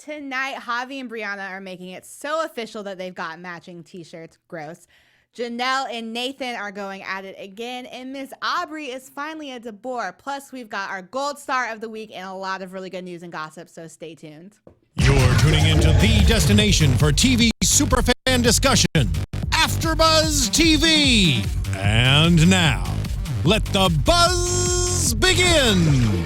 tonight, Javi and Briana are making it so official that they've got matching t-shirts. Gross. Janelle and Nathan are going at it again, and Miss Aubrey is finally a DeBoer. Plus, we've got our gold star of the week and a lot of really good news and gossip, so stay tuned. You're tuning into the destination for TV superfan discussion, Afterbuzz TV. And now, let the buzz begin.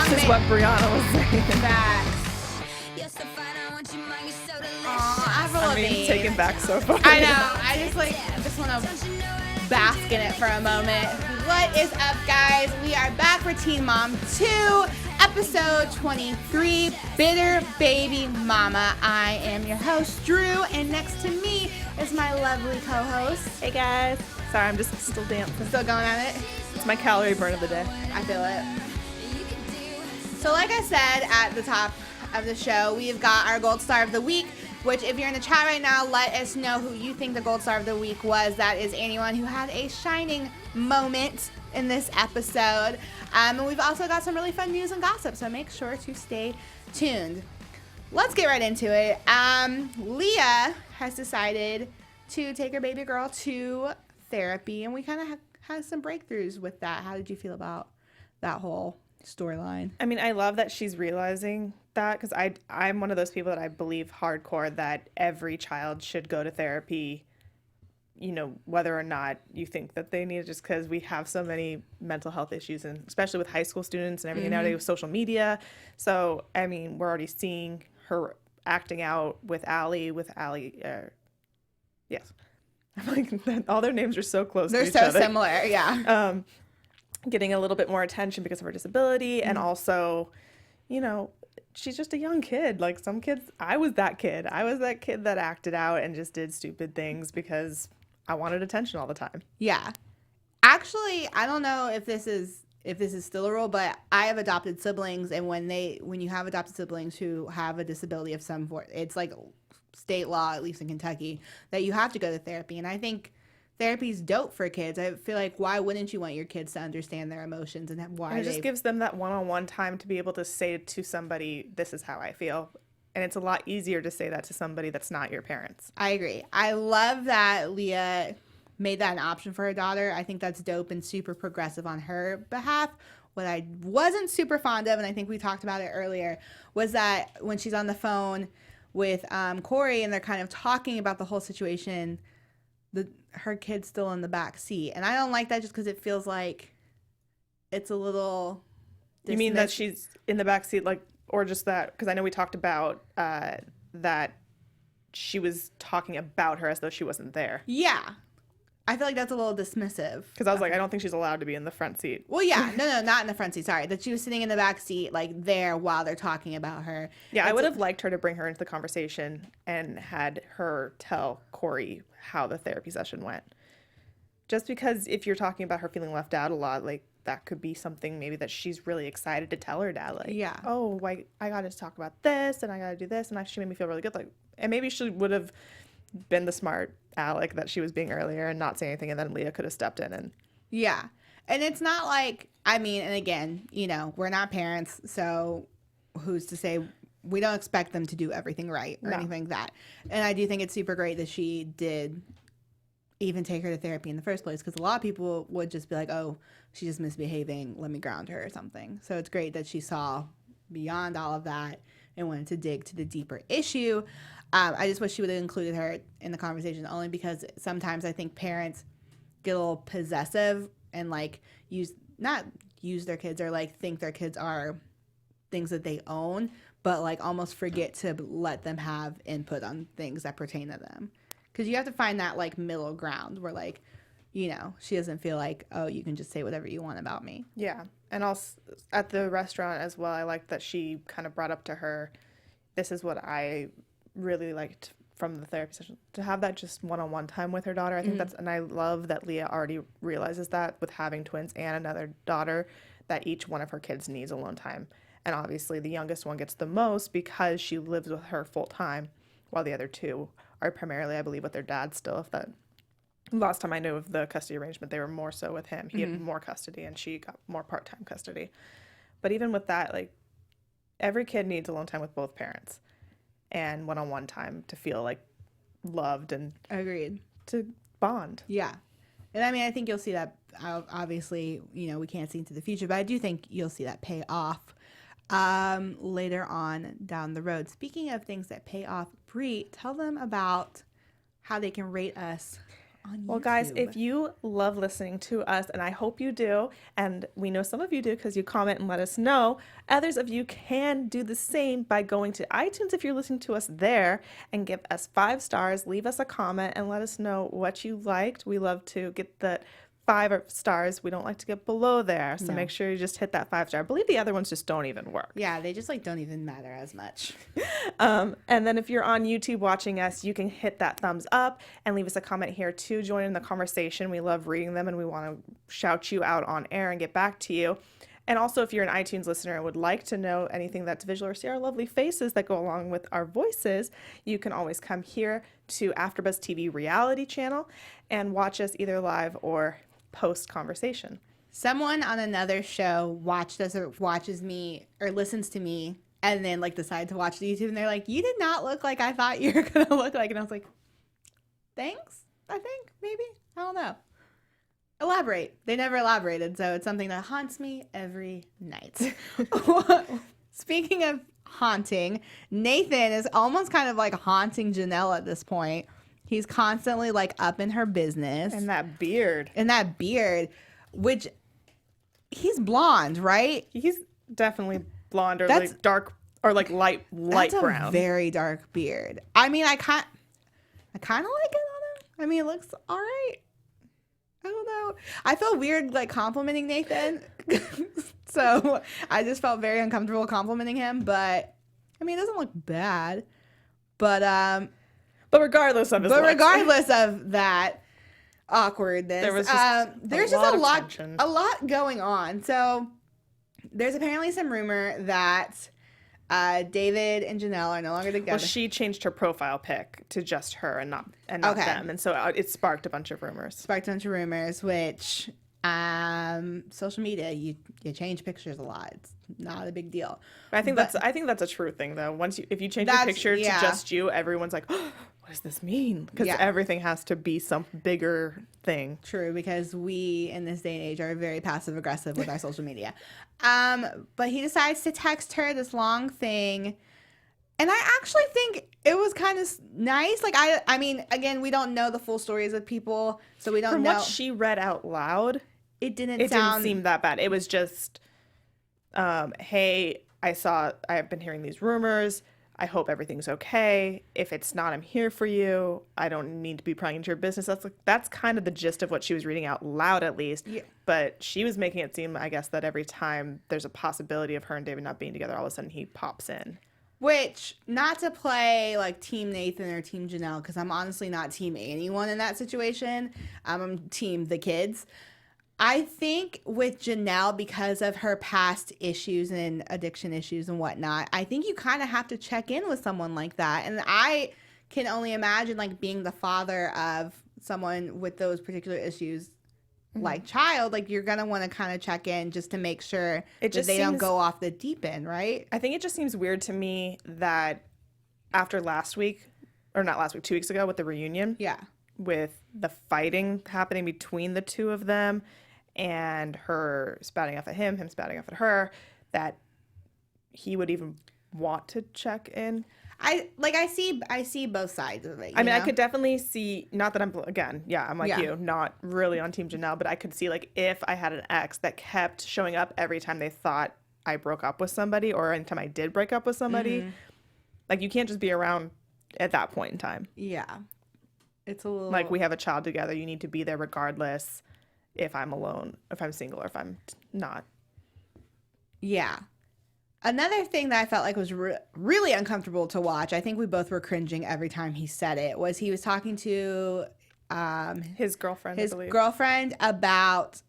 This is what Briana was saying. I mean, taken back so far. I know. I just want to bask in it for a moment. What is up, guys? We are back for Teen Mom 2, episode 23, Bitter Baby Mama. I am your host, Drew, and next to me is my lovely co-host. Hey, guys. Sorry, I'm just still dancing. Still going at it? It's my calorie burn of the day. I feel it. So like I said at the top of the show, we've got our Gold Star of the Week, which if you're in the chat right now, let us know who you think the Gold Star of the Week was. That is anyone who had a shining moment in this episode. And we've also got some really fun news and gossip, so make sure to stay tuned. Let's get right into it. Leah has decided to take her baby girl to therapy, and we kind of had some breakthroughs with that. How did you feel about that whole storyline? I mean, I love that she's realizing that, because I'm one of those people that I believe hardcore that every child should go to therapy, you know, whether or not you think that they need it, just because we have so many mental health issues, and especially with high school students and everything nowadays with social media. So, I mean, we're already seeing her acting out with Allie, yes. I'm like, all their names are so close to each other. They're so similar, yeah. Getting a little bit more attention because of her disability, and also, you know, she's just a young kid. Like some kids, I was that kid that acted out and just did stupid things because I wanted attention all the time. Yeah. Actually, I don't know if this is still a rule, but I have adopted siblings, and when you have adopted siblings who have a disability of some sort, it's like state law, at least in Kentucky, that you have to go to therapy. And I think therapy's dope for kids. I feel like, why wouldn't you want your kids to understand their emotions and why? And it just gives them that one-on-one time to be able to say to somebody, "This is how I feel." And it's a lot easier to say that to somebody that's not your parents. I agree. I love that Leah made that an option for her daughter. I think that's dope and super progressive on her behalf. What I wasn't super fond of, and I think we talked about it earlier, was that when she's on the phone with Corey and they're kind of talking about the whole situation, her kid's still in the back seat. And I don't like that, just because it feels like it's a little dismissed. You mean that she's in the back seat, like, or just that, because I know we talked about that she was talking about her as though she wasn't there. Yeah. I feel like that's a little dismissive. Because I was like, I don't think she's allowed to be in the front seat. Well, yeah. No, not in the front seat. Sorry. That she was sitting in the back seat, like, there while they're talking about her. Yeah, I would have liked her to bring her into the conversation and had her tell Corey how the therapy session went. Just because if you're talking about her feeling left out a lot, like, that could be something maybe that she's really excited to tell her dad. Like, yeah. Oh, like, I got to talk about this, and I got to do this, and she made me feel really good. Like, and maybe she would have been the smart Alec that she was being earlier and not say anything, and then Leah could have stepped in. And yeah. And it's not like, I mean, and again, you know, we're not parents, so who's to say we don't expect them to do everything right or anything like that. And I do think it's super great that she did even take her to therapy in the first place, because a lot of people would just be like, oh, she's just misbehaving, let me ground her or something. So it's great that she saw beyond all of that and wanted to dig to the deeper issue. I just wish she would have included her in the conversation, only because sometimes I think parents get a little possessive and like not use their kids, or like think their kids are things that they own, but like almost forget to let them have input on things that pertain to them. Because you have to find that like middle ground where, like, you know, she doesn't feel like, oh, you can just say whatever you want about me. Yeah. And also at the restaurant as well, I liked that she kind of brought up to her, this is what I really liked from the therapy session, to have that just one-on-one time with her daughter. I think that's, and I love that Leah already realizes that with having twins and another daughter, that each one of her kids needs alone time. And obviously the youngest one gets the most because she lives with her full time, while the other two are primarily, I believe, with their dad still, if that last time I knew of the custody arrangement, they were more so with him. He had more custody and she got more part-time custody. But even with that, like, every kid needs alone time with both parents and one-on-one time to feel like loved and Agreed. to bond. Yeah. And I mean, I think you'll see that, obviously, you know, we can't see into the future, but I do think you'll see that pay off later on down the road. Speaking of things that pay off, Bree, tell them about how they can rate us on Well, YouTube. guys, if you love listening to us, and I hope you do, and we know some of you do because you comment and let us know, others of you can do the same by going to iTunes if you're listening to us there and give us 5 stars, leave us a comment, and let us know what you liked. We love to get the 5 stars. We don't like to get below there, so make sure you just hit that 5 star. I believe the other ones just don't even work. Yeah, they just like don't even matter as much. And then if you're on YouTube watching us, you can hit that thumbs up and leave us a comment here to join in the conversation. We love reading them and we want to shout you out on air and get back to you. And also, if you're an iTunes listener and would like to know anything that's visual or see our lovely faces that go along with our voices, you can always come here to Afterbuzz TV reality channel and watch us either live or post conversation. Someone on another show watched us or watches me or listens to me and then like decide to watch the YouTube and they're like, you did not look like I thought you were going to look like. And I was like, thanks, I think, maybe. I don't know. Elaborate. They never elaborated. So it's something that haunts me every night. Speaking of haunting, Nathan is almost kind of like haunting Janelle at this point. He's constantly like up in her business. And that beard. Which he's blonde, right? He's definitely blonde or That's- like dark or like light That's brown. a very dark beard. I mean, I kind of like it on him. I mean, it looks all right. I don't know. I feel weird like complimenting Nathan. So I just felt very uncomfortable complimenting him, but I mean, it doesn't look bad. But regardless of his But looks. regardless of that awkwardness, There was just there's a just lot of tension. a lot going on. So there's apparently some rumor that David and Janelle are no longer together. Well, she changed her profile pic to just her and not Okay. them, and so it sparked a bunch of rumors. Sparked a bunch of rumors, which social media, you change pictures a lot. It's not a big deal. I think that's a true thing though. If you change your That's- picture to yeah. just you, everyone's like, oh, what does this mean? Because Yeah. everything has to be some bigger thing. True, because we in this day and age are very passive aggressive with our social media. But he decides to text her this long thing, and I actually think it was kind of nice. Like I mean, again, we don't know the full stories of people, so we don't From know. what she read out loud, it didn't it sound. didn't seem that bad. It was just, hey, I've been hearing these rumors. I hope everything's okay. If it's not, I'm here for you. I don't need to be prying into your business. That's kind of the gist of what she was reading out loud, at least. Yeah. But she was making it seem, I guess, that every time there's a possibility of her and David not being together, all of a sudden he pops in. Which, not to play like Team Nathan or Team Janelle, because I'm honestly not Team anyone in that situation. I'm Team the kids. I think with Janelle, because of her past issues and addiction issues and whatnot, I think you kind of have to check in with someone like that. And I can only imagine like being the father of someone with those particular issues, like child, like you're going to want to kind of check in just to make sure that they don't go off the deep end, right? I think it just seems weird to me that after 2 weeks ago with the reunion, Yeah. with the fighting happening between the two of them and her spouting off at him spouting off at her, that he would even want to check in. I see both sides of it. I mean, I know? could definitely see, not that I'm like Yeah. you, not really on Team Janelle, but I could see like if I had an ex that kept showing up every time they thought I broke up with somebody or anytime I did break up with somebody, like you can't just be around at that point in time. Yeah. It's a little Like we have a child together, you need to be there regardless if I'm alone, if I'm single, or if I'm not. Yeah. Another thing that I felt like was really uncomfortable to watch, I think we both were cringing every time he said it, was he was talking to His girlfriend, I his believe. girlfriend about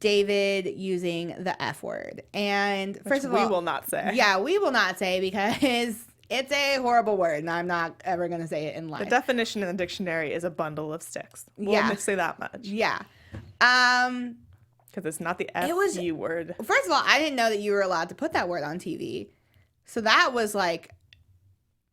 David using the F word. And first of all, we will not say. Yeah, we will not say because It's a horrible word, and I'm not ever going to say it in life. The definition in the dictionary is a bundle of sticks. We'll just say that much. Yeah. Because it's not the F-U word. First of all, I didn't know that you were allowed to put that word on TV. So that was like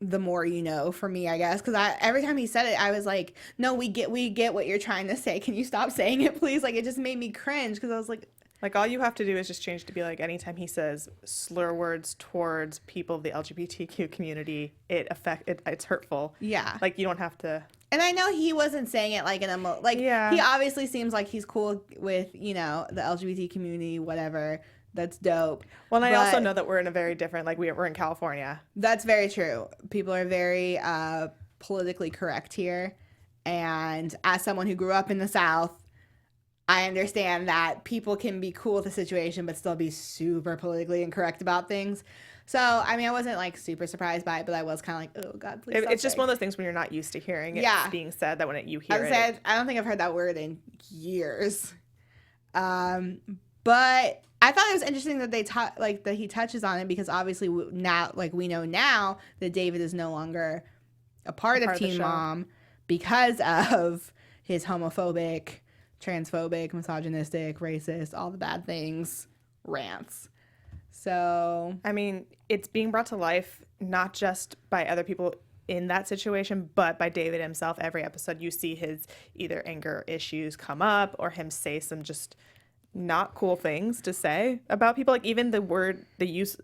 the more you know for me, I guess. Because every time he said it, I was like, no, we get what you're trying to say. Can you stop saying it, please? Like, it just made me cringe because I was like... Like, all you have to do is just change to be like, anytime he says slur words towards people of the LGBTQ community, it's hurtful. Yeah. Like, you don't have to... And I know he wasn't saying it like he obviously seems like he's cool with, the LGBT community, whatever. That's dope. Well, and I also know that we're in a very different, like, we're in California. That's very true. People are very politically correct here. And as someone who grew up in the South, I understand that people can be cool with the situation, but still be super politically incorrect about things. So, I mean, I wasn't like super surprised by it, but I was kind of like, oh God, please. It's just one of those things when you're not used to hearing it being said, that when you hear it. I don't think I've heard that word in years. But I thought it was interesting that that he touches on it, because obviously now, like, we know now that David is no longer a part of Teen Mom because of his homophobic, transphobic, misogynistic, racist, all the bad things rants. So, I mean, it's being brought to life not just by other people in that situation, but by David himself. Every episode you see his either anger issues come up or him say some just not cool things to say about people. Like, even the use,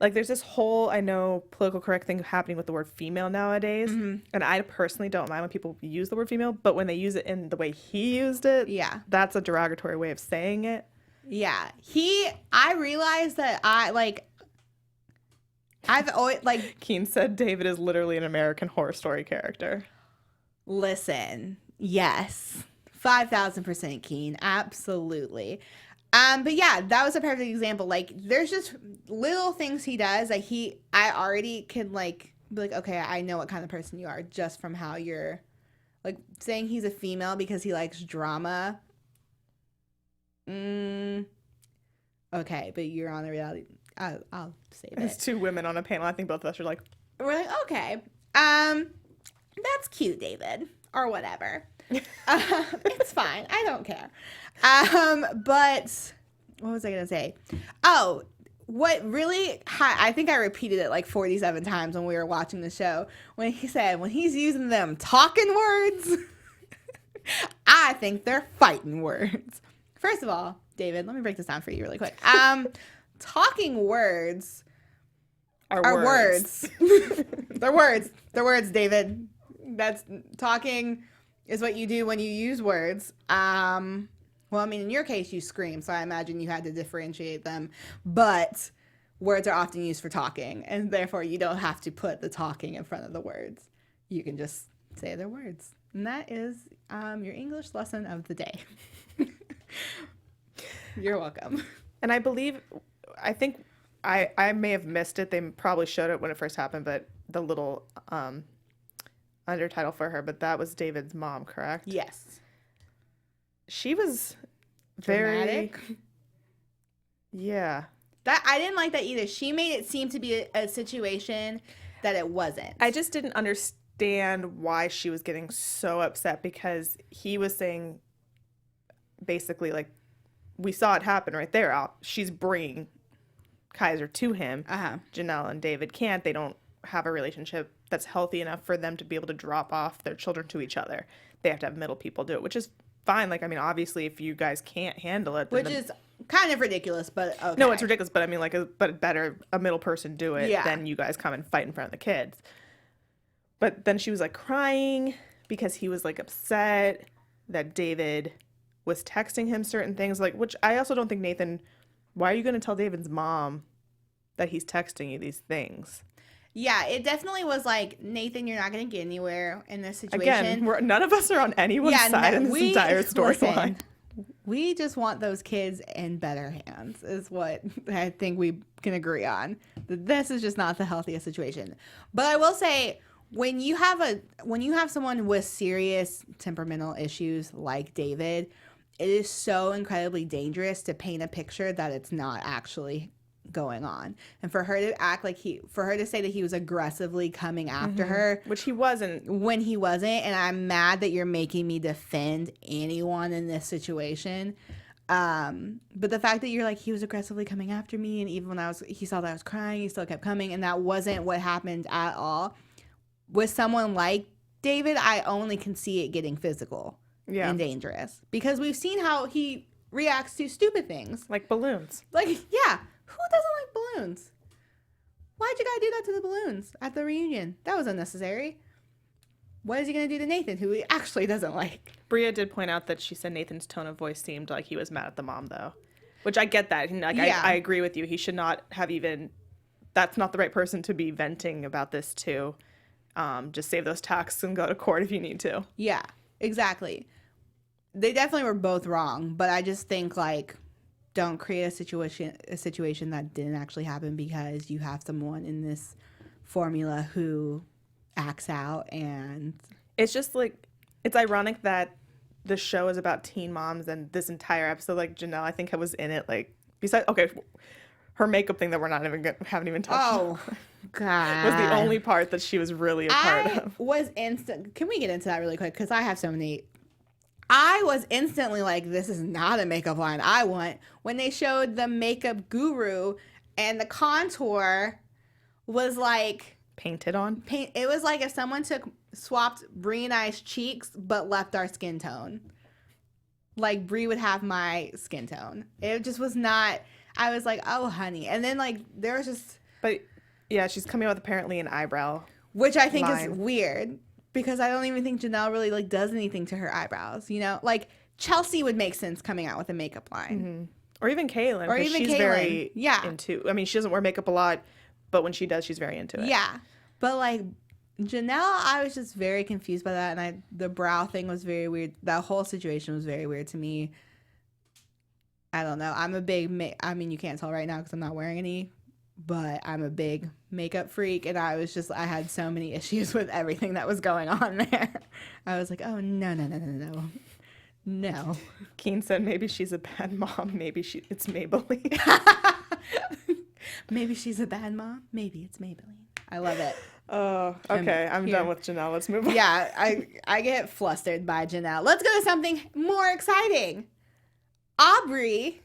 like, there's this whole, I know, political correct thing happening with the word female nowadays. Mm-hmm. And I personally don't mind when people use the word female, but when they use it in the way he used it, that's a derogatory way of saying it. Yeah. I realized that I've always, like... Keen said David is literally an American Horror Story character. Listen, yes. 5,000% Keen. Absolutely. But yeah, that was a perfect example. Like, there's just little things he does. Like, I already can, like, be like, okay, I know what kind of person you are just from how you're, like, saying he's a female because he likes drama. Okay, but you're on the reality. I'll save it. There's two women on a panel. I think both of us are like, we're like, okay, that's cute, David, or whatever. It's fine. I don't care. But what was I gonna say? Oh, what really? I think I repeated it like 47 times when we were watching the show. When he said, when he's using them talking words, I think they're fighting words. First of all, David, let me break this down for you really quick. Talking words are words. They're words. They're words, David. That's talking is what you do when you use words. Well, I mean, in your case, you scream, so I imagine you had to differentiate them. But words are often used for talking, and therefore you don't have to put the talking in front of the words. You can just say their words. And that is your English lesson of the day. You're welcome. And I think I may have missed it. They probably showed it when it first happened, but the little undertitle for her, but that was David's mom, correct? Yes. She was dramatic. Yeah. That I didn't like that either. She made it seem to be a situation that it wasn't. I just didn't understand why she was getting so upset, because he was saying basically, like, we saw it happen right there. She's bringing Kaiser to him. Janelle and David can't. They don't have a relationship that's healthy enough for them to be able to drop off their children to each other. They have to have middle people do it, which is fine. Like, I mean, obviously, if you guys can't handle it, which is kind of ridiculous, but okay. No, it's ridiculous, but I mean, like, but better a middle person do it than you guys come and fight in front of the kids. But then she was like crying because he was like upset that David was texting him certain things, like, which I also don't think, Nathan, why are you going to tell David's mom that he's texting you these things? Yeah, it definitely was like, Nathan, you're not going to get anywhere in this situation. Again, none of us are on anyone's side in this entire storyline. We just want those kids in better hands, is what I think we can agree on. This is just not the healthiest situation. But I will say, when you have someone with serious temperamental issues like David, it is so incredibly dangerous to paint a picture that it's not actually going on. And for her to act like for her to say that he was aggressively coming after her, which he wasn't, when he wasn't, and I'm mad that you're making me defend anyone in this situation. But the fact that you're like, he was aggressively coming after me, and even when he saw that I was crying, he still kept coming, and that wasn't what happened at all. With someone like David, I only can see it getting physical and dangerous, because we've seen how he reacts to stupid things. Like balloons. Like, yeah, who doesn't like balloons? Why'd you gotta do that to the balloons at the reunion? That was unnecessary. What is he going to do to Nathan, who he actually doesn't like? Bria did point out that she said Nathan's tone of voice seemed like he was mad at the mom, though. Which I get that. Like, I agree with you. He should not have even... That's not the right person to be venting about this to. Just save those tasks and go to court if you need to. Yeah, exactly. They definitely were both wrong, but I just think, like, don't create a situation that didn't actually happen because you have someone in this formula who acts out. And it's just like, it's ironic that the show is about teen moms, and this entire episode, like, Janelle, I think, was in it, like, besides, okay, her makeup thing that we're not even haven't even touched. Oh, God. Was the only part that she was really a part of. Can we get into that really quick? Because I have so many. I was instantly like, this is not a makeup line I want. When they showed the makeup guru and the contour was like, painted on? It was like if someone swapped Brie and I's cheeks but left our skin tone. Like, Brie would have my skin tone. It just was not. I was like, oh, honey. And then, like, there was just... But, yeah, she's coming out with apparently an eyebrow which I think line. Is weird, because I don't even think Janelle really, like, does anything to her eyebrows, you know? Like, Chelsea would make sense coming out with a makeup line. Mm-hmm. Or even Kaylin. Or even she's Kaylin. Very into... I mean, she doesn't wear makeup a lot, but when she does, she's very into it. Yeah. But, like, Janelle, I was just very confused by that, and the brow thing was very weird. That whole situation was very weird to me. I don't know. I'm a big, I mean, you can't tell right now because I'm not wearing any, but I'm a big makeup freak, and I had so many issues with everything that was going on there. I was like, oh, no. Keen said maybe she's a bad mom. Maybe it's Maybelline. Maybe she's a bad mom. Maybe it's Maybelline. I love it. Oh, okay. I'm done with Janelle. Let's move on. Yeah, I get flustered by Janelle. Let's go to something more exciting. Aubrey.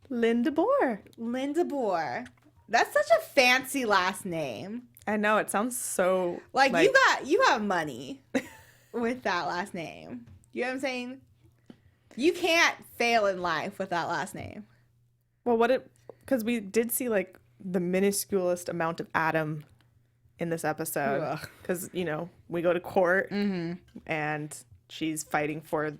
Linda Boer. That's such a fancy last name. I know. It sounds so... Like you have money with that last name. You know what I'm saying? You can't fail in life with that last name. Well, because we did see, like, the minusculest amount of Adam in this episode. Because, you know, we go to court and she's fighting for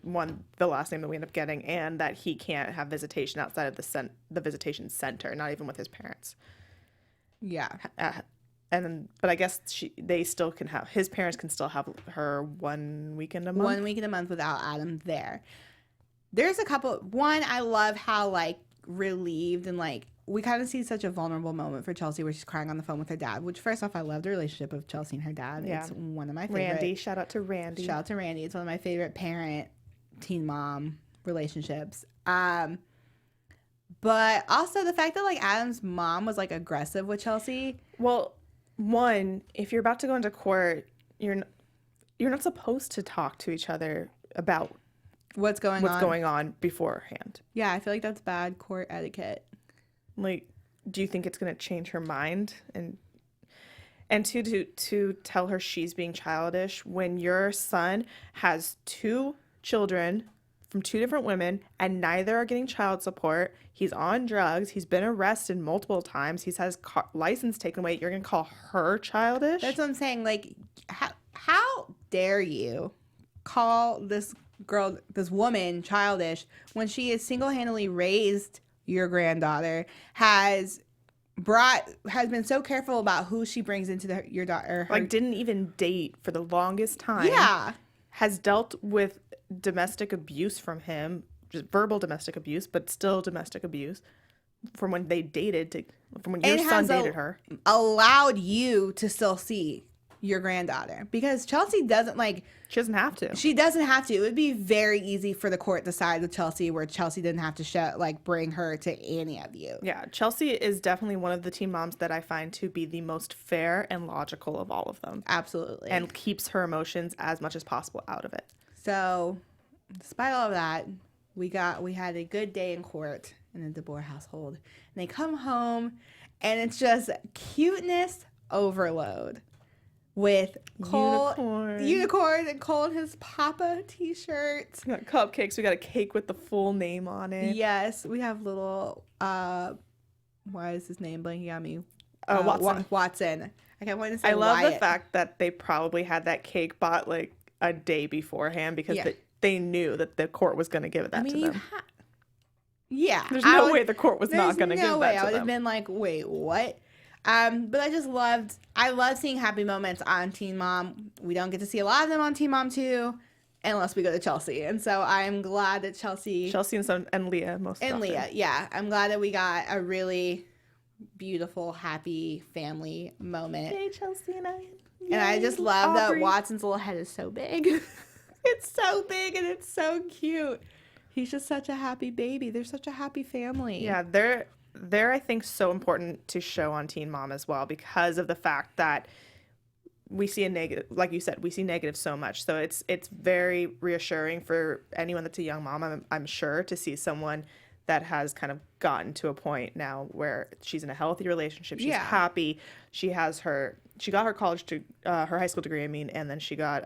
the last name that we end up getting, and that he can't have visitation outside of the visitation center, not even with his parents. Yeah. But I guess they still can have, his parents can still have her 1 weekend a month. 1 week in a month without Adam there. There's a couple. One, I love how, like, relieved and, like, we kind of see such a vulnerable moment for Chelsea where she's crying on the phone with her dad, which, first off, I love the relationship of Chelsea and her dad. Yeah. It's one of my favorite. Randy. Shout out to Randy. It's one of my favorite parent-teen mom relationships. But also the fact that, like, Adam's mom was, like, aggressive with Chelsea. Well, one, if you're about to go into court, you're not supposed to talk to each other about what's going on beforehand. Yeah, I feel like that's bad court etiquette. Like, do you think it's going to change her mind? And to tell her she's being childish when your son has 2 children from 2 different women and neither are getting child support. He's on drugs. He's been arrested multiple times. He's had his license taken away. You're going to call her childish? That's what I'm saying. Like, how dare you call this woman childish when she has single-handedly raised your granddaughter, has been so careful about who she brings into your daughter. Like, didn't even date for the longest time. Yeah. Has dealt with domestic abuse from him, just verbal domestic abuse, but still domestic abuse from when they dated from when your son dated her. Allowed you to still see your granddaughter, because Chelsea doesn't like. She doesn't have to. She doesn't have to. It would be very easy for the court to side with Chelsea, where Chelsea didn't have to bring her to any of you. Yeah, Chelsea is definitely one of the teen moms that I find to be the most fair and logical of all of them. Absolutely. And keeps her emotions as much as possible out of it. So, despite all of that, we had a good day in court in the DeBoer household. And they come home, and it's just cuteness overload. With Unicorn and Cole in his Papa t-shirt. We got cupcakes. We got a cake with the full name on it. Yes, we have little, why is his name blanking on me? Watson. Watson. I can't wait to say I love Wyatt. the fact that they probably had that cake bought like a day beforehand because they knew that the court was going to give that to them. Yeah. There's no way the court was not going to give that to them. There's no way. I would have been like, wait, what? But I love seeing happy moments on Teen Mom. We don't get to see a lot of them on Teen Mom 2 unless we go to Chelsea. And so I'm glad that Chelsea and Leah most and often. Leah, yeah. I'm glad that we got a really beautiful, happy family moment. Hey, Chelsea and I. And I just love that Watson's little head is so big. It's so big and it's so cute. He's just such a happy baby. They're such a happy family. Yeah, they're I think so important to show on Teen Mom as well because of the fact that we see a negative, like you said, we see negative so much. So it's very reassuring for anyone that's a young mom, I'm sure, to see someone that has kind of gotten to a point now where she's in a healthy relationship. She's happy. She got her her high school degree, and then she got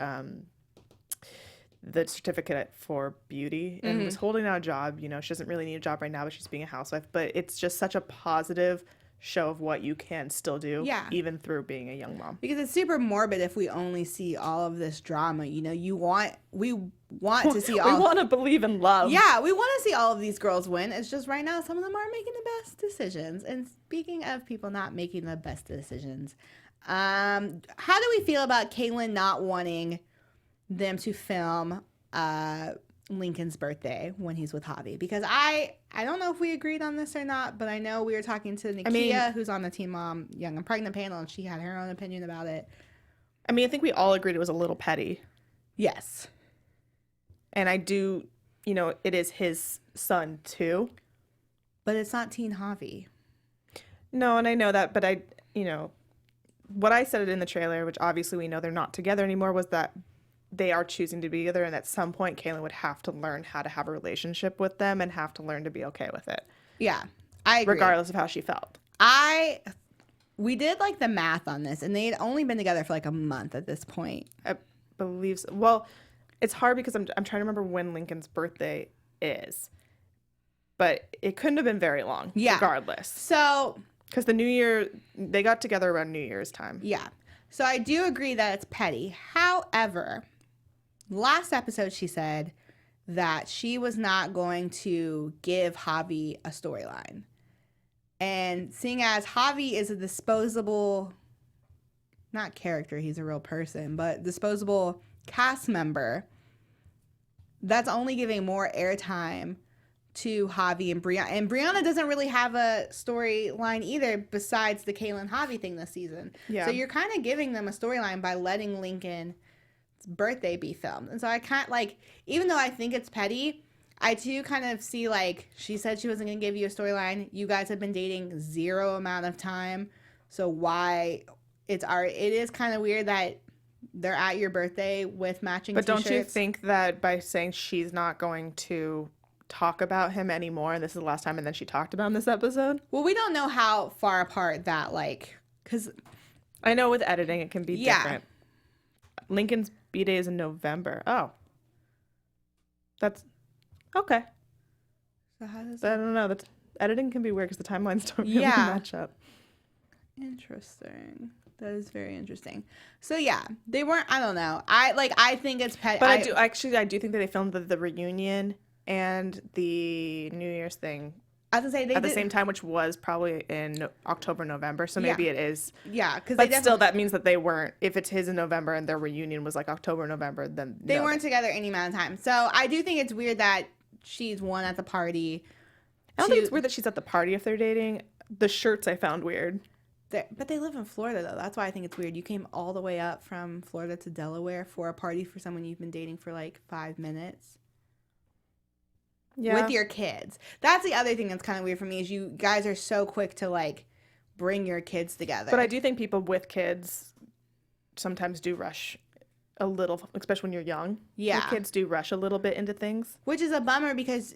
the certificate for beauty and was holding down a job. You know, she doesn't really need a job right now, but she's being a housewife. But it's just such a positive show of what you can still do, even through being a young mom. Because it's super morbid if we only see all of this drama. You know, we want to see all. We want to believe in love. Yeah, we want to see all of these girls win. It's just right now some of them aren't making the best decisions. And speaking of people not making the best decisions, how do we feel about Caitlyn not wanting them to film Lincoln's birthday when he's with Javi? Because I don't know if we agreed on this or not, but I know we were talking to Nakia, who's on the Teen Mom Young and Pregnant panel, and she had her own opinion about it. I mean, I think we all agreed it was a little petty. Yes. And I do, it is his son too. But it's not Teen Javi. No, and I know that, but what I said in the trailer, which obviously we know they're not together anymore, was that they are choosing to be together, and at some point Caitlyn would have to learn how to have a relationship with them and have to learn to be okay with it. Yeah, I agree. Regardless of how she felt. We did like the math on this, and they had only been together for like a month at this point. I believe so. Well, it's hard because I'm trying to remember when Lincoln's birthday is, but it couldn't have been very long. Yeah. Regardless. So, because they got together around New Year's time. Yeah. So I do agree that it's petty. However, last episode she said that she was not going to give Javi a storyline. And seeing as Javi is a disposable, not character, he's a real person, but disposable cast member, that's only giving more airtime to Javi and Briana. And Briana doesn't really have a storyline either besides the Caitlyn Javi thing this season. Yeah. So you're kind of giving them a storyline by letting Lincoln's birthday be filmed. And so I can't even though I think it's petty, I do kind of see she said she wasn't going to give you a storyline. You guys have been dating zero amount of time. So why it is kind of weird that they're at your birthday with matching t-shirts. But don't you think that by saying she's not going to talk about him anymore, and this is the last time, and then she talked about him this episode? Well, we don't know how far apart that because I know with editing it can be different. Lincoln's B-Day is in November. Oh, that's okay. So how does I don't know. That's editing can be weird because the timelines don't really match up. Interesting. That is very interesting. So yeah, they weren't. I don't know. I think it's petty. But I do think that they filmed the reunion and the New Year's thing I was gonna say at the same time, which was probably in October, November. So maybe it is. Yeah, but still, that means that they weren't. If it's his in November and their reunion was October, November, then they weren't together any amount of time. So I do think it's weird that she's one at the party. I don't think it's weird that she's at the party if they're dating. The shirts I found weird. But they live in Florida, though. That's why I think it's weird. You came all the way up from Florida to Delaware for a party for someone you've been dating for like 5 minutes. Yeah. With your kids. That's the other thing that's kind of weird for me is you guys are so quick to like bring your kids together. But I do think people with kids sometimes do rush a little, especially when you're young. Yeah. Your kids do rush a little bit into things. Which is a bummer because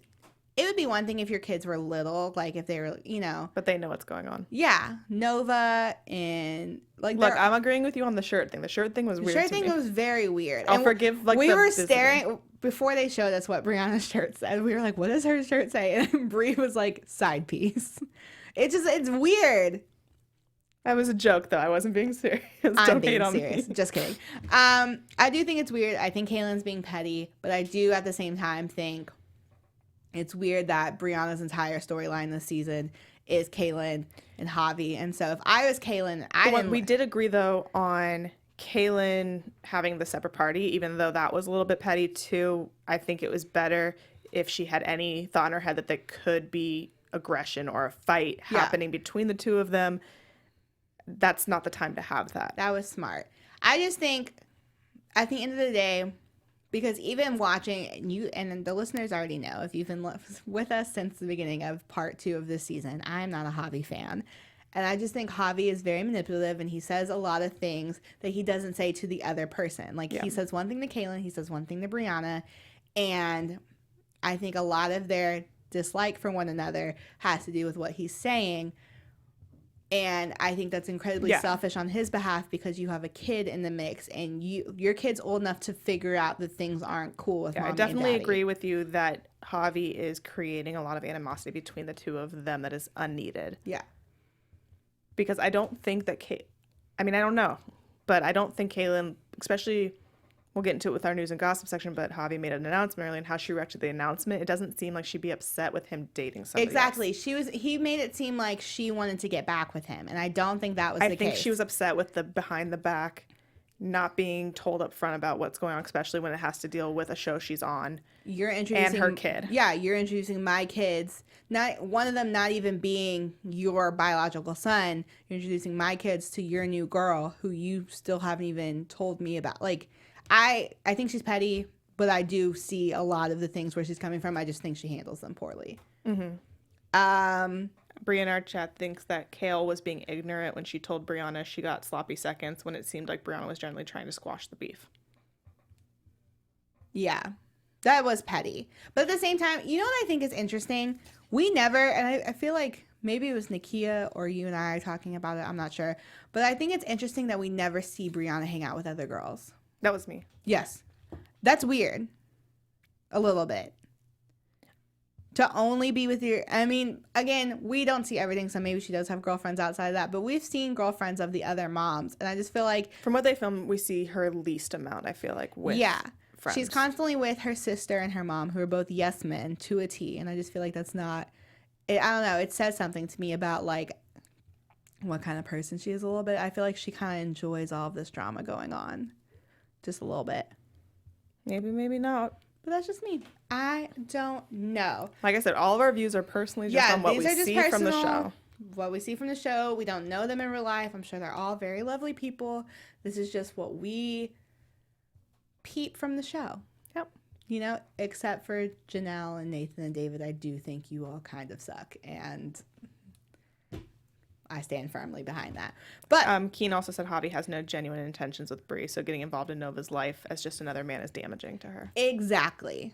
it would be one thing if your kids were little, like if they were, you know. But they know what's going on. Yeah. Nova and like. Look, I'm agreeing with you on the shirt thing. The shirt thing was weird. The shirt thing was very weird. I'll forgive like we were staring before they showed us what Briana's shirt said. We were like, what does her shirt say? And Bri was like, side piece. It's weird. That was a joke, though. I wasn't being serious. I'm being serious. Just kidding. I do think it's weird. I think Kaylin's being petty, but I do at the same time think it's weird that Briana's entire storyline this season is Kaylin and Javi. And so if I was Kaylin, we did agree, though, on Kaylin having the separate party, even though that was a little bit petty, too. I think it was better if she had any thought in her head that there could be aggression or a fight happening between the two of them. That's not the time to have that. That was smart. I just think at the end of the day, because even watching you and the listeners already know, if you've been with us since the beginning of part 2 of this season, I'm not a Javi fan. And I just think Javi is very manipulative and he says a lot of things that he doesn't say to the other person. Like he says one thing to Kaylin, he says one thing to Briana. And I think a lot of their dislike for one another has to do with what he's saying. And I think that's incredibly selfish on his behalf because you have a kid in the mix and your kid's old enough to figure out that things aren't cool with mommy I definitely and daddy. agree with you that Javi is creating a lot of animosity between the two of them that is unneeded. Yeah. Because I don't think that I don't know, but I don't think Kaylin, especially, we'll get into it with our news and gossip section, but Javi made an announcement earlier and how she reacted to the announcement. It doesn't seem like she'd be upset with him dating somebody else. He made it seem like she wanted to get back with him, and I don't think that was the case. I think she was upset with the behind the back, not being told up front about what's going on, especially when it has to deal with a show she's on. And her kid. Yeah, you're introducing my kids. Not one of them not even being your biological son. You're introducing my kids to your new girl who you still haven't even told me about. Like, I think she's petty, but I do see a lot of the things where she's coming from. I just think she handles them poorly. Mm-hmm. Bri in our chat thinks that Kale was being ignorant when she told Briana she got sloppy seconds when it seemed like Briana was generally trying to squash the beef. Yeah, that was petty. But at the same time, you know what I think is interesting? We never, and I feel like maybe it was Nakia or you and I talking about it. I'm not sure. But I think it's interesting that we never see Briana hang out with other girls. That was me. Yes. That's weird. A little bit. To only be with again, we don't see everything, so maybe she does have girlfriends outside of that, but we've seen girlfriends of the other moms, and I just feel like... From what they film, we see her least amount, I feel like, with friends. She's constantly with her sister and her mom, who are both yes men to a T, and I just feel like that's not... I don't know, it says something to me about, like, what kind of person she is a little bit. I feel like she kind of enjoys all of this drama going on. Just a little bit. Maybe, maybe not. But that's just me. I don't know. Like I said, all of our views are personally just on what we see from the show. What we see from the show. We don't know them in real life. I'm sure they're all very lovely people. This is just what we peep from the show. Yep. You know, except for Janelle and Nathan and David, I do think you all kind of suck. And I stand firmly behind that. But Keen also said Javi has no genuine intentions with Bri, so getting involved in Nova's life as just another man is damaging to her. Exactly.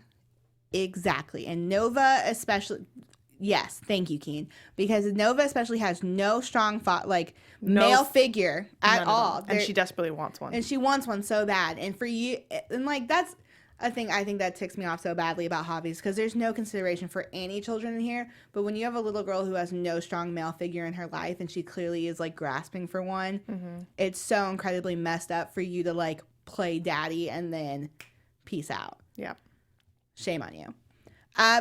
And Nova especially, yes, thank you, Keen, because Nova especially has no strong male figure at all. And she desperately wants one. And she wants one so bad. And for you, and like that's a thing I think that ticks me off so badly about Javi's, because there's no consideration for any children in here. But when you have a little girl who has no strong male figure in her life and she clearly is like grasping for one, it's so incredibly messed up for you to like play daddy and then peace out. Yeah. Shame on you.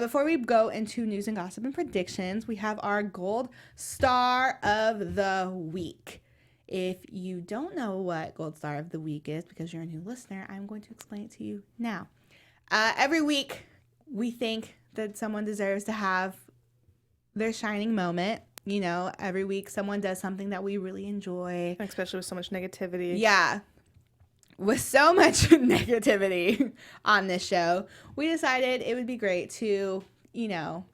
Before we go into news and gossip and predictions, we have our Gold Star of the Week. If you don't know what Gold Star of the Week is because you're a new listener, I'm going to explain it to you now. Every week, we think that someone deserves to have their shining moment. you know, every week someone does something that we really enjoy. Especially with so much negativity. Yeah. With so much negativity on this show, we decided it would be great to, you know,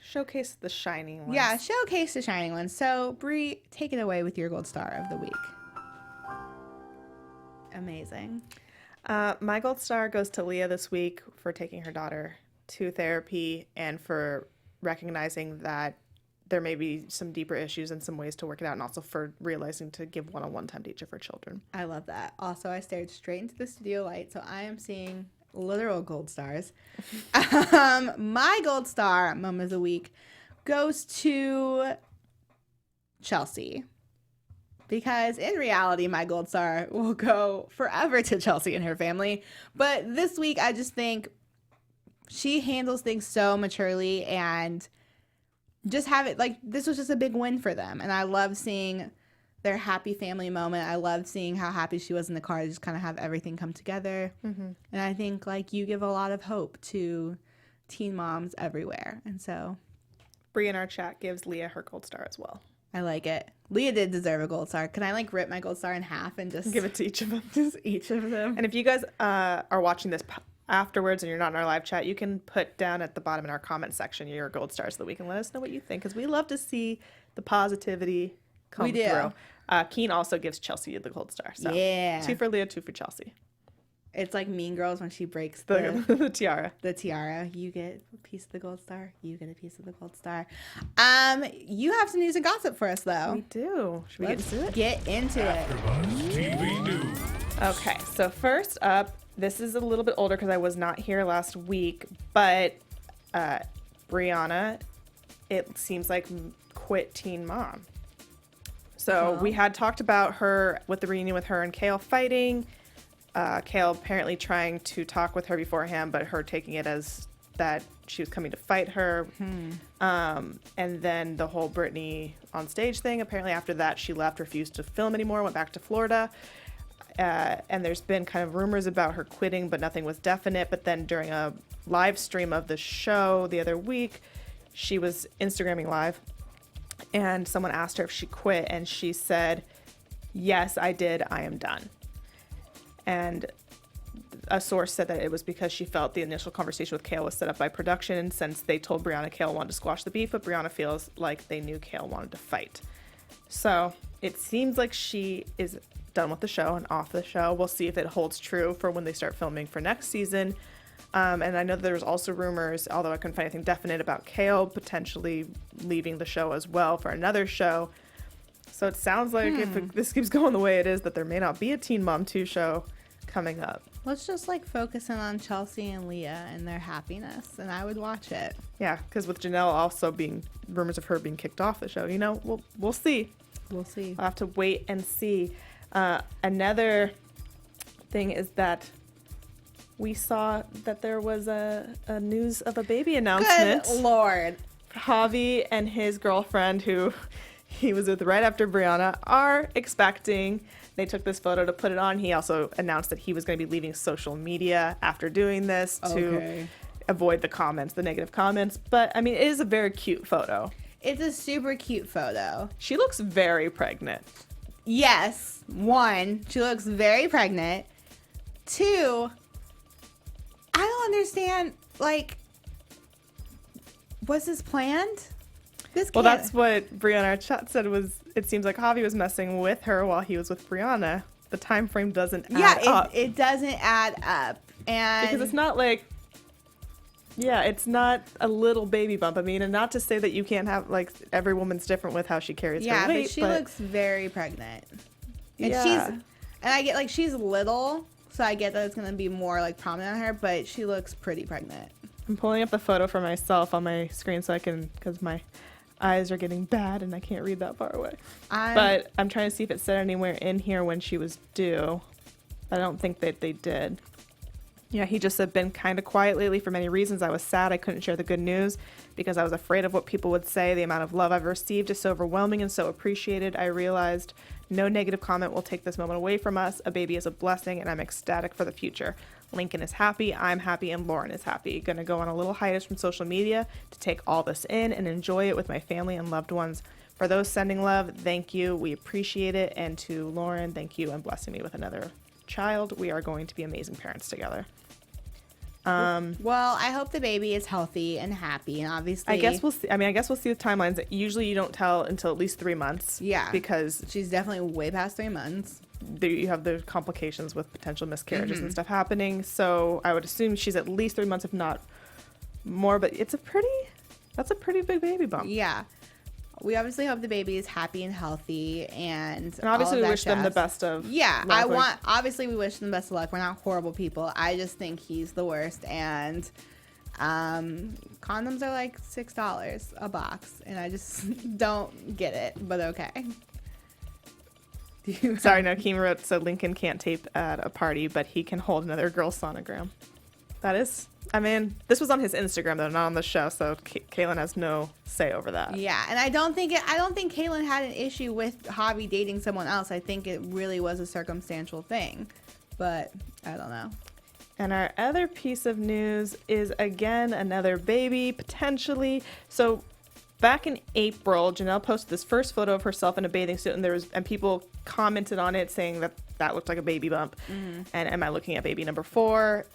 showcase the shining ones. Yeah, showcase the shining ones. So, Brie, take it away with your gold star of the week. Amazing. My gold star goes to Leah this week for taking her daughter to therapy and for recognizing that there may be some deeper issues and some ways to work it out, and also for realizing to give one-on-one time to each of her children. I love that. Also, I stared straight into the studio light, so I am seeing literal gold stars. My gold star moment of the week goes to Chelsea. Because in reality, my gold star will go forever to Chelsea and her family. But this week, I just think she handles things so maturely, and just have it, like, this was just a big win for them. And I love seeing their happy family moment. I love seeing how happy she was in the car to just kind of have everything come together. Mm-hmm. And I think, like, you give a lot of hope to teen moms everywhere. And so Bree in our chat gives Leah her gold star as well. I like it. Leah did deserve a gold star. Can I, like, rip my gold star in half and just give it to each of them? Just each of them. And if you guys are watching this afterwards and you're not in our live chat, you can put down at the bottom in our comment section your gold stars of the week and let us know what you think, because we love to see the positivity come through. Keen also gives Chelsea the gold star. So yeah. 2 for Leah, 2 for Chelsea. It's like Mean Girls when she breaks the tiara. The tiara. You get a piece of the gold star. You get a piece of the gold star. You have some news and gossip for us, though. We do. Should we get into it? Get into Afterbuzz TV News. Okay, so first up, this is a little bit older because I was not here last week, but Briana, it seems like, quit Teen Mom. So we had talked about her with the reunion with her and Kale fighting. Kale apparently trying to talk with her beforehand, but her taking it as that she was coming to fight her. And then the whole Britney on stage thing. Apparently after that, she left, refused to film anymore, went back to Florida. And there's been kind of rumors about her quitting, but nothing was definite. But then during a live stream of the show the other week, she was Instagramming live, and someone asked her if she quit, and she said, "Yes, I did. I am done." And a source said that it was because she felt the initial conversation with Kale was set up by production, and since they told Briana Kale wanted to squash the beef, but Briana feels like they knew Kale wanted to fight. So it seems like she is done with the show and off the show. We'll see if it holds true for when they start filming for next season. And I know there was also rumors, although I couldn't find anything definite, about Kale potentially leaving the show as well for another show. So it sounds like if this keeps going the way it is, that there may not be a Teen Mom 2 show coming up. Let's just, like, focus in on Chelsea and Leah and their happiness, and I would watch it. Yeah, because with Janelle also being rumors of her being kicked off the show, you know, we'll see. We'll see. We'll have to wait and see. Another thing is that we saw that there was a news of a baby announcement. Good Lord. Javi and his girlfriend, who he was with right after Briana, are expecting. They took this photo to put it on. He also announced that he was going to be leaving social media after doing this to avoid the negative comments. But, I mean, it is a very cute photo. It's a super cute photo. She looks very pregnant. Yes. 1, she looks very pregnant. 2, I don't understand, like, was this planned? Well, that's what Briana our chat said was, it seems like Javi was messing with her while he was with Briana. The time frame doesn't add up. It doesn't add up. And because it's not like, it's not a little baby bump. I mean, and not to say that you can't have, like, every woman's different with how she carries her weight. Yeah, but she looks very pregnant. And I get, like, she's little, so I get that it's going to be more, like, prominent on her, but she looks pretty pregnant. I'm pulling up the photo for myself on my screen so I can, because my eyes are getting bad and I can't read that far away. But I'm trying to see if it said anywhere in here when she was due. I don't think that they did. Yeah, he just said, been kind of quiet lately for many reasons. I was sad I couldn't share the good news because I was afraid of what people would say. The amount of love I've received is so overwhelming and so appreciated. I realized no negative comment will take this moment away from us. A baby is a blessing and I'm ecstatic for the future. Lincoln is happy, I'm happy, and Lauren is happy. Gonna go on a little hiatus from social media to take all this in and enjoy it with my family and loved ones. For those sending love, thank you. We appreciate it. And to Lauren, thank you and blessing me with another child. We are going to be amazing parents together. Well, I hope the baby is healthy and happy, and obviously, I guess we'll see. I guess we'll see with timelines. Usually, you don't tell until at least 3 months. Yeah, because she's definitely way past 3 months. You have the complications with potential miscarriages and stuff happening. So I would assume she's at least 3 months, if not more. But that's a pretty big baby bump. Yeah. We obviously hope the baby is happy and healthy, and obviously we wish them the jazz. best of luck. Obviously we wish them the best of luck. We're not horrible people. I just think he's the worst, and condoms are like $6 a box, and I just don't get it, but okay. Sorry, no, Keem wrote, so Lincoln can't tape at a party, but he can hold another girl's sonogram. That is, this was on his Instagram though, not on the show, so Kaylin has no say over that. Yeah, and I don't think Kaylin had an issue with Javi dating someone else. I think it really was a circumstantial thing, but I don't know. And our other piece of news is, again, another baby, potentially. So back in April, Janelle posted this first photo of herself in a bathing suit, and people commented on it saying that looked like a baby bump. And am I looking at baby number 4?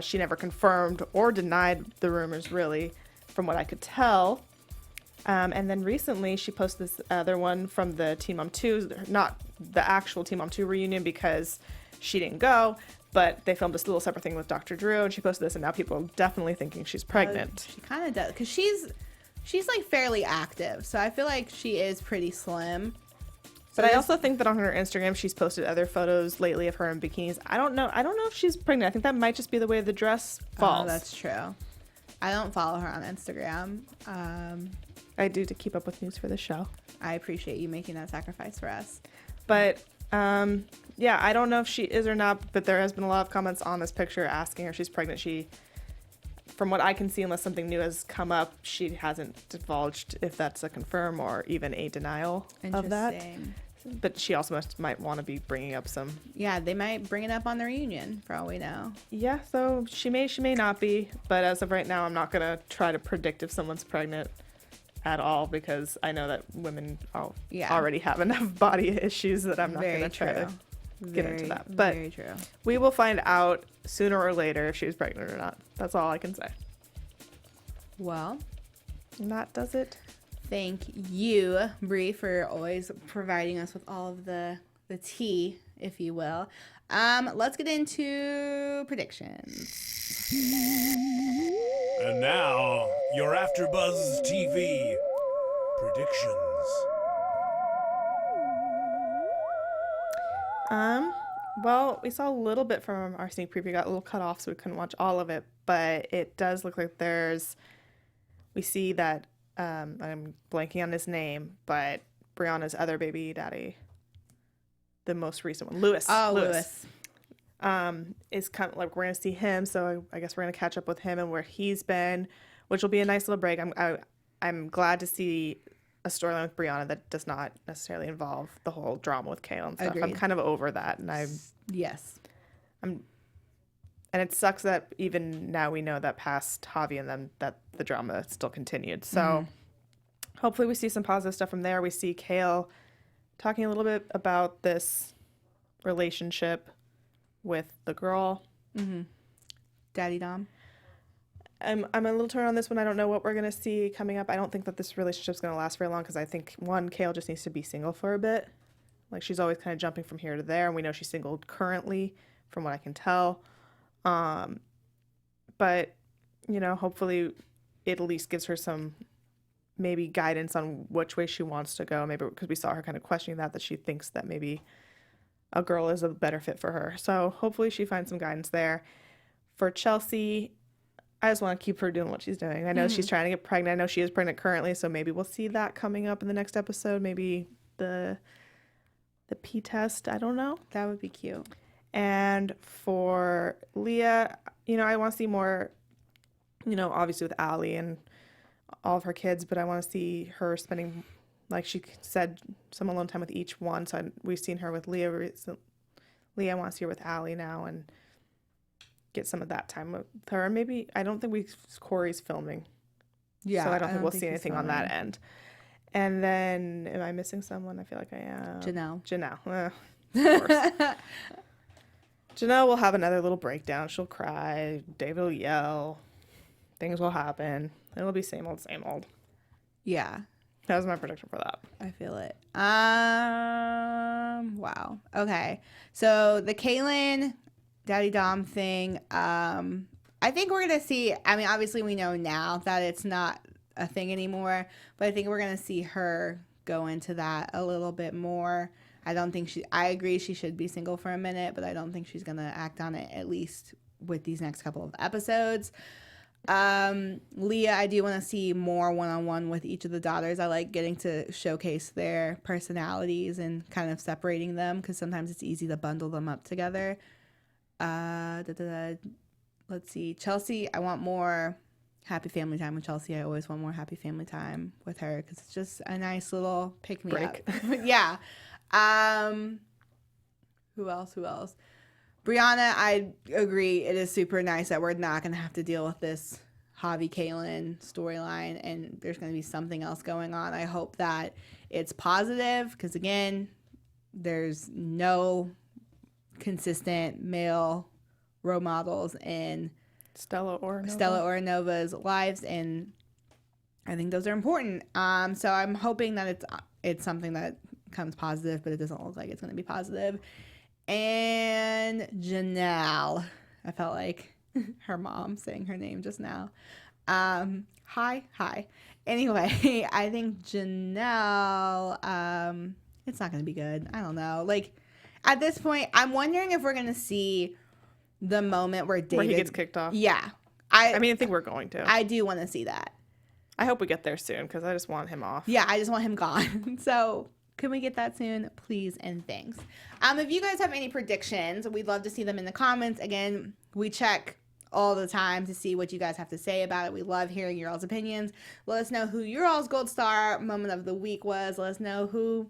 She never confirmed or denied the rumors, really, from what I could tell. And then recently, she posted this other one from the Teen Mom 2, not the actual Teen Mom 2 reunion because she didn't go, but they filmed this little separate thing with Dr. Drew, and she posted this, and now people are definitely thinking she's pregnant. She kind of does, because she's like fairly active, so I feel like she is pretty slim. But I also think that on her Instagram, she's posted other photos lately of her in bikinis. I don't know if she's pregnant. I think that might just be the way the dress falls. Oh, that's true. I don't follow her on Instagram. I do to keep up with news for the show. I appreciate you making that sacrifice for us. But yeah, I don't know if she is or not, but there has been a lot of comments on this picture asking her if she's pregnant. From what I can see, unless something new has come up, she hasn't divulged if that's a confirm or even a denial of that. But she also might want to be bringing up some. Yeah, they might bring it up on the reunion, for all we know. Yeah, so she may not be. But as of right now, I'm not going to try to predict if someone's pregnant at all, because I know that women already have enough body issues that I'm not going to try to get into that. But very true. We will find out sooner or later if she was pregnant or not. That's all I can say. Well, and that does it. Thank you, Bree, for always providing us with all of the tea, if you will. Let's get into predictions. And now, your Afterbuzz TV predictions. Well, we saw a little bit from our sneak preview. Got a little cut off, so we couldn't watch all of it. But it does look like we see that, I'm blanking on his name, but Briana's other baby daddy, the most recent one, Lewis. Oh, Lewis. Is kind of like, we're going to see him. So I guess we're going to catch up with him and where he's been, which will be a nice little break. I'm glad to see a storyline with Briana that does not necessarily involve the whole drama with Kale and stuff. Agreed. I'm kind of over that, and and it sucks that even now we know that past Javi and them that the drama still continued. So hopefully we see some positive stuff from there. We see Kale talking a little bit about this relationship with the girl. Daddy Dom. I'm a little torn on this one. I don't know what we're going to see coming up. I don't think that this relationship's going to last very long, because I think, one, Kale just needs to be single for a bit. Like, she's always kind of jumping from here to there, and we know she's single currently, from what I can tell. But, hopefully it at least gives her some maybe guidance on which way she wants to go. Maybe because we saw her kind of questioning that she thinks that maybe a girl is a better fit for her. So hopefully she finds some guidance there. For Chelsea, I just want to keep her doing what she's doing. I know she's trying to get pregnant. I know she is pregnant currently, so maybe we'll see that coming up in the next episode. Maybe the P test. I don't know. That would be cute. And for Leah, I want to see more, obviously with Allie and all of her kids, but I want to see her spending, like she said, some alone time with each one. So we've seen her with Leah recently. I want to see her with Allie now and get some of that time with her. And maybe, I don't think Corey's filming. Yeah. So I don't think we'll see anything on that end. And then, am I missing someone? I feel like I am. Janelle. Of course. Janelle will have another little breakdown. She'll cry. David will yell. Things will happen. It'll be same old, same old. Yeah. That was my prediction for that. I feel it. Wow. Okay. So the Kaylin Daddy Dom thing, I think we're going to see, I mean, obviously we know now that it's not a thing anymore, but I think we're going to see her go into that a little bit more. I agree she should be single for a minute, but I don't think she's going to act on it, at least with these next couple of episodes. Leah, I do want to see more one-on-one with each of the daughters. I like getting to showcase their personalities and kind of separating them, because sometimes it's easy to bundle them up together. Let's see. Chelsea, I want more happy family time with Chelsea. I always want more happy family time with her, because it's just a nice little pick-me-up. Yeah. Who else? Briana, I agree. It is super nice that we're not going to have to deal with this Javi Kaylin storyline, and there's going to be something else going on. I hope that it's positive, because again, there's no consistent male role models in Stella or Nova's lives, and I think those are important. So I'm hoping that it's something that comes positive, but it doesn't look like it's going to be positive. And Janelle, I felt like her mom saying her name just now. Hi. Anyway, I think Janelle, it's not going to be good. I don't know. Like, at this point, I'm wondering if we're going to see the moment where David... Where he gets kicked off? Yeah. I think we're going to. I do want to see that. I hope we get there soon, because I just want him off. Yeah, I just want him gone. So... can we get that soon, please, and thanks. If you guys have any predictions, we'd love to see them in the comments. Again, we check all the time to see what you guys have to say about it. We love hearing your all's opinions. Let us know who your all's gold star moment of the week was. Let us know who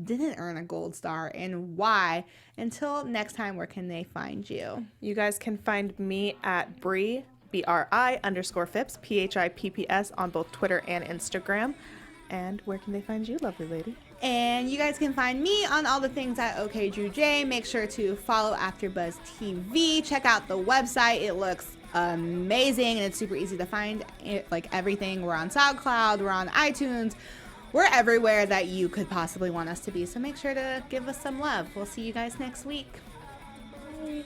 didn't earn a gold star and why. Until next time, where can they find you? You guys can find me at Bri, BRI_Phipps, PHIPPS on both Twitter and Instagram. And where can they find you, lovely lady? And you guys can find me on all the things at OKDrewJ. Make sure to follow Afterbuzz TV. Check out the website. It looks amazing, and it's super easy to find like everything. We're on SoundCloud. We're on iTunes. We're everywhere that you could possibly want us to be. So make sure to give us some love. We'll see you guys next week. Bye.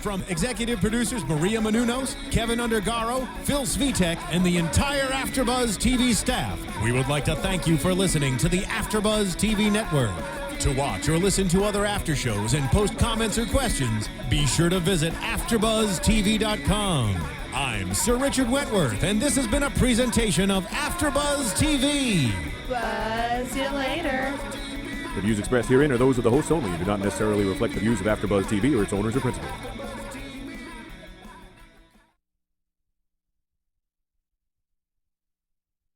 From executive producers Maria Menounos, Keven Undergaro, Phil Svitek, and the entire Afterbuzz TV staff, we would like to thank you for listening to the Afterbuzz TV network. To watch or listen to other after shows and post comments or questions, be sure to visit AfterbuzzTV.com. I'm Sir Richard Wentworth, and this has been a presentation of Afterbuzz TV. Buzz you later. The views expressed herein are those of the hosts only and do not necessarily reflect the views of AfterBuzz TV or its owners or principals.